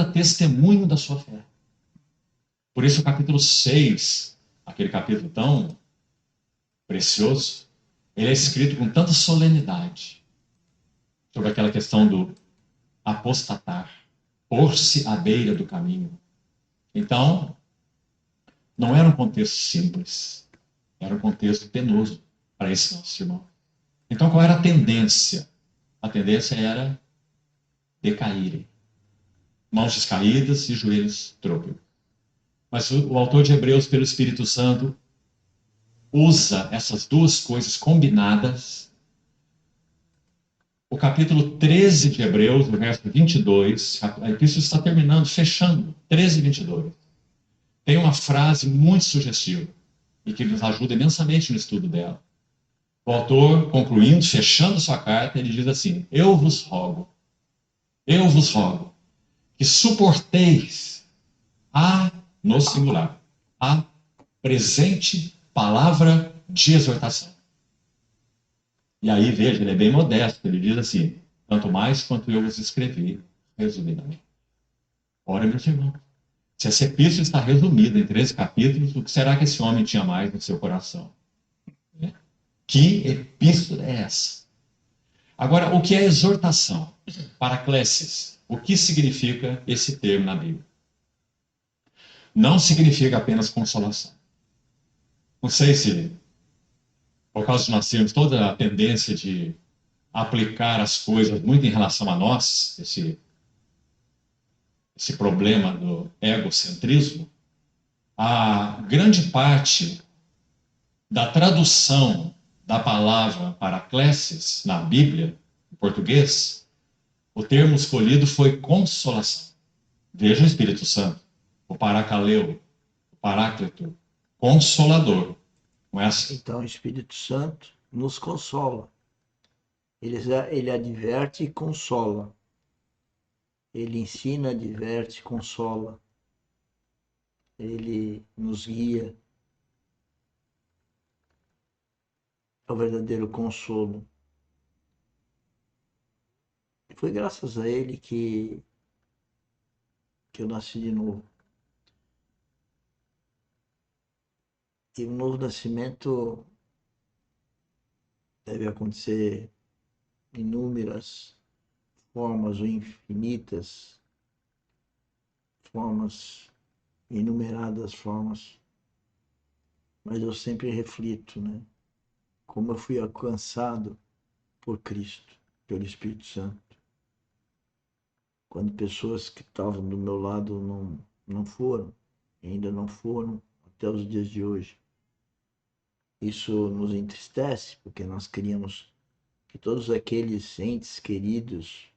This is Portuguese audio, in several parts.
testemunho da sua fé. Por isso o capítulo 6, aquele capítulo tão precioso, ele é escrito com tanta solenidade sobre aquela questão do apostatar, pôr-se à beira do caminho. Então, não era um contexto simples, era um contexto penoso para esse nosso irmão. Então, qual era a tendência? A tendência era decaírem. Mãos descaídas e joelhos trôpegos. Mas o autor de Hebreus, pelo Espírito Santo, usa essas duas coisas combinadas. O capítulo 13 de Hebreus, o verso 22, a epístola está terminando, fechando, 13 e 22. Tem uma frase muito sugestiva e que nos ajuda imensamente no estudo dela. O autor, concluindo, fechando sua carta, ele diz assim: eu vos rogo, que suporteis no singular, a presente palavra de exortação. E aí, veja, ele é bem modesto, ele diz assim: tanto mais quanto eu vos escrevi, resumidamente. Ora, meus irmãos, se essa epístola está resumida em 13 capítulos, o que será que esse homem tinha mais no seu coração? Que epístola é essa? Agora, o que é exortação? Paraclesis. O que significa esse termo na Bíblia? Não significa apenas consolação. Não sei se, por causa de nós termos toda a tendência de aplicar as coisas muito em relação a nós, esse problema do egocentrismo, a grande parte da tradução da palavra paraclesis na Bíblia, em português, o termo escolhido foi consolação. Veja o Espírito Santo, o paracaleu, o paráclito, consolador. Não é assim? Então o Espírito Santo nos consola. Ele adverte e consola. Ele ensina, adverte, consola. Ele nos guia. É o verdadeiro consolo. E foi graças a ele que eu nasci de novo. E o novo nascimento deve acontecer inúmeras formas ou infinitas formas, inumeradas formas. Mas eu sempre reflito, né? Como eu fui alcançado por Cristo, pelo Espírito Santo. Quando pessoas que estavam do meu lado não foram, ainda não foram até os dias de hoje. Isso nos entristece, porque nós queríamos que todos aqueles entes queridos,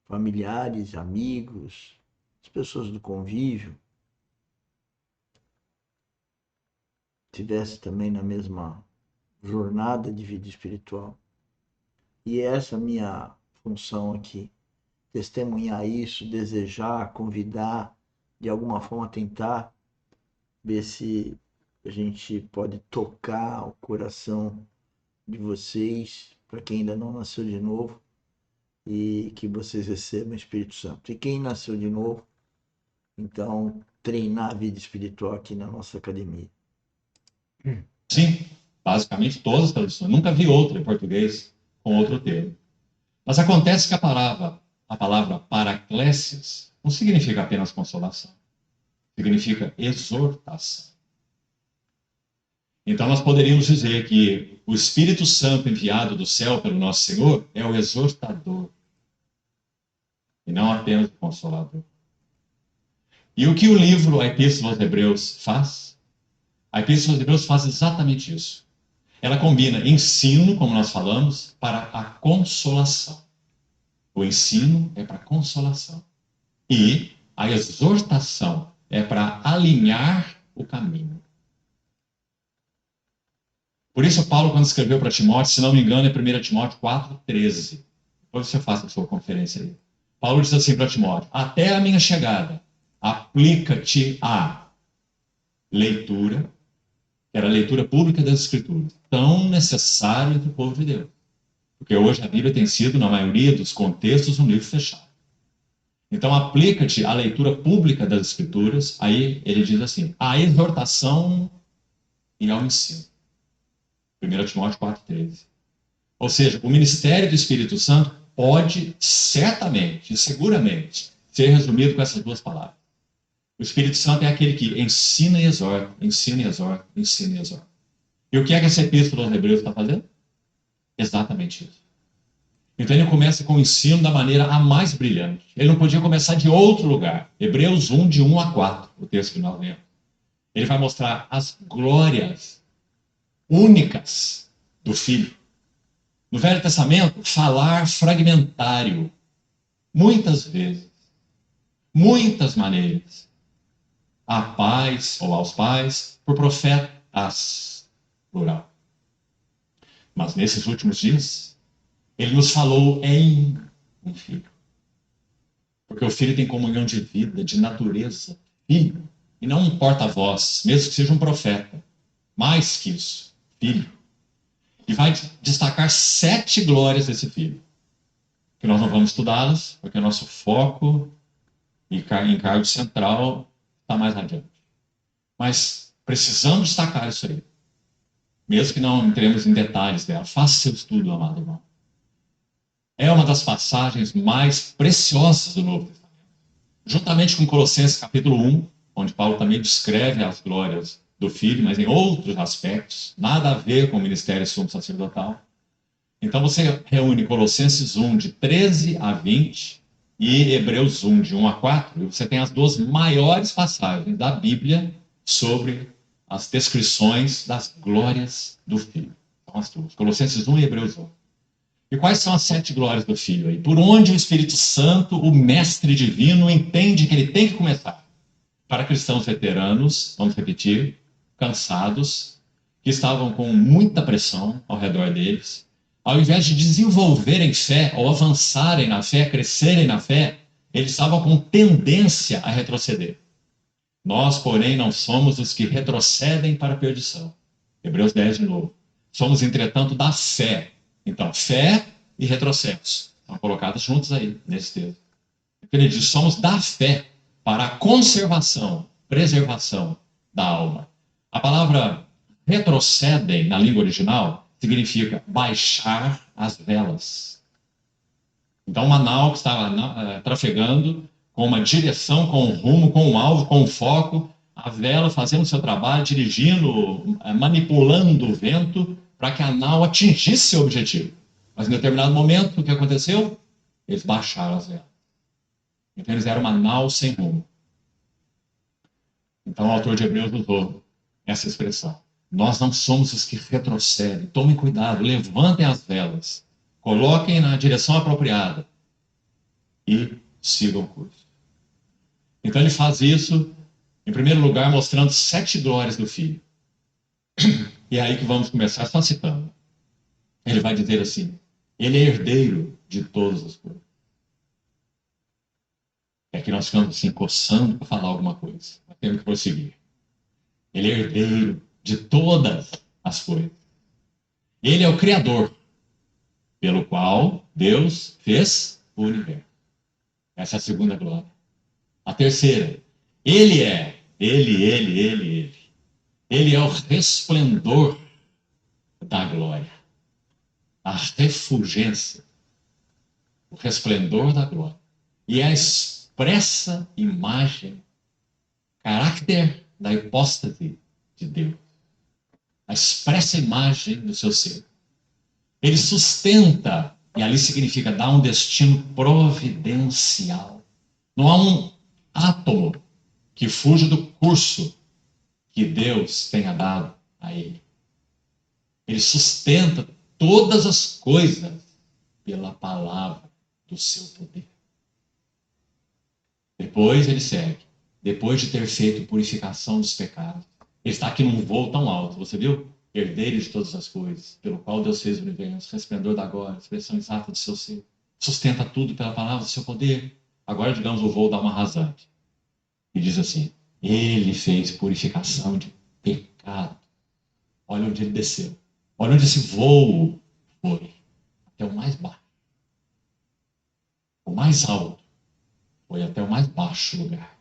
familiares, amigos, as pessoas do convívio, tivessem também na mesma jornada de vida espiritual. E essa é a minha função aqui. Testemunhar isso, desejar, convidar, de alguma forma tentar ver se a gente pode tocar o coração de vocês, para quem ainda não nasceu de novo, e que vocês recebam o Espírito Santo. E quem nasceu de novo, então, treinar a vida espiritual aqui na nossa academia. Sim, basicamente todas as traduções. Nunca vi outra em português com outro termo. Mas acontece que a palavra paraclesis não significa apenas consolação. Significa exortação. Então nós poderíamos dizer que o Espírito Santo enviado do céu pelo nosso Senhor é o exortador e não apenas o consolador. E o que o livro A Epístola aos Hebreus faz? A Epístola aos Hebreus faz exatamente isso. Ela combina ensino, como nós falamos, para a consolação. O ensino é para a consolação. E a exortação é para alinhar o caminho. Por isso, Paulo, quando escreveu para Timóteo, se não me engano, é 1 Timóteo 4,13. Depois você faça a sua conferência aí. Paulo diz assim para Timóteo: até a minha chegada, aplica-te à leitura, que era a leitura pública das Escrituras, tão necessária entre o povo de Deus. Porque hoje a Bíblia tem sido, na maioria dos contextos, um livro fechado. Então, aplica-te à leitura pública das Escrituras. Aí ele diz assim, à exortação e ao ensino. 1 Timóteo 4,13. Ou seja, o ministério do Espírito Santo pode certamente e seguramente ser resumido com essas duas palavras. O Espírito Santo é aquele que ensina e exorta, ensina e exorta, ensina e exorta. E o que é que essa epístola aos Hebreus está fazendo? Exatamente isso. Então ele começa com o ensino da maneira a mais brilhante. Ele não podia começar de outro lugar. Hebreus 1, de 1 a 4, o texto que nós lemos. Ele vai mostrar as glórias únicas do Filho. No Velho Testamento, falar fragmentário, muitas vezes, muitas maneiras, a pais ou aos pais, por profetas, plural. Mas nesses últimos dias, ele nos falou em um filho. Porque o filho tem comunhão de vida, de natureza, filho, e não um porta-voz, mesmo que seja um profeta. Mais que isso, filho. E vai destacar 7 glórias desse filho. Que nós não vamos estudá-las, porque o nosso foco e encargo central está mais adiante. Mas precisamos destacar isso aí. Mesmo que não entremos em detalhes dela. Faça seu estudo, amado irmão. É uma das passagens mais preciosas do Novo Testamento. Juntamente com Colossenses capítulo 1, onde Paulo também descreve as glórias do Filho, mas em outros aspectos, nada a ver com o ministério sumo sacerdotal. Então você reúne Colossenses 1, de 13 a 20, e Hebreus 1, de 1 a 4, e você tem as duas maiores passagens da Bíblia sobre as descrições das glórias do Filho. São as duas, Colossenses 1 e Hebreus 1. E quais são as 7 glórias do Filho aí? Por onde o Espírito Santo, o mestre divino, entende que ele tem que começar? Para cristãos veteranos, vamos repetir, cansados, que estavam com muita pressão ao redor deles, ao invés de desenvolverem fé, ou avançarem na fé, crescerem na fé, eles estavam com tendência a retroceder. Nós, porém, não somos os que retrocedem para a perdição. Hebreus 10 de novo. Somos, entretanto, da fé. Então, fé e retrocesso estão colocados juntos aí, nesse texto. Ele diz, somos da fé para a conservação, preservação da alma. A palavra retrocedem, na língua original, significa baixar as velas. Então, uma nau que estava trafegando com uma direção, com um rumo, com um alvo, com um foco, a vela fazendo o seu trabalho, dirigindo, manipulando o vento para que a nau atingisse seu objetivo. Mas em determinado momento, o que aconteceu? Eles baixaram as velas. Então eles eram uma nau sem rumo. Então o autor de Hebreus usou essa expressão. Nós não somos os que retrocedem. Tomem cuidado, levantem as velas, coloquem na direção apropriada e sigam o curso. Então ele faz isso, em primeiro lugar, mostrando 7 glórias do Filho. E é aí que vamos começar só citando. Ele vai dizer assim, ele é herdeiro de todas as coisas. É que nós ficamos assim, coçando para falar alguma coisa. Mas temos que prosseguir. Ele é herdeiro de todas as coisas. Ele é o Criador, pelo qual Deus fez o universo. Essa é a segunda glória. A terceira, ele é, ele. Ele é o resplendor da glória. A refulgência. O resplendor da glória. E é a expressa imagem, caráter da hipóstase de Deus. A expressa imagem do seu ser. Ele sustenta, e ali significa dar um destino providencial. Não há um átomo que fuja do curso que Deus tenha dado a ele. Ele sustenta todas as coisas pela palavra do seu poder. Depois ele segue. Depois de ter feito purificação dos pecados. Ele está aqui num voo tão alto, você viu? Herdeiro de todas as coisas, pelo qual Deus fez o universo, resplendor da glória, expressão exata do seu ser. Sustenta tudo pela palavra do seu poder. Agora, digamos, o voo dá uma rasante. E diz assim, ele fez purificação de pecado. Olha onde ele desceu. Olha onde esse voo foi. Até o mais baixo. O mais alto foi até o mais baixo lugar.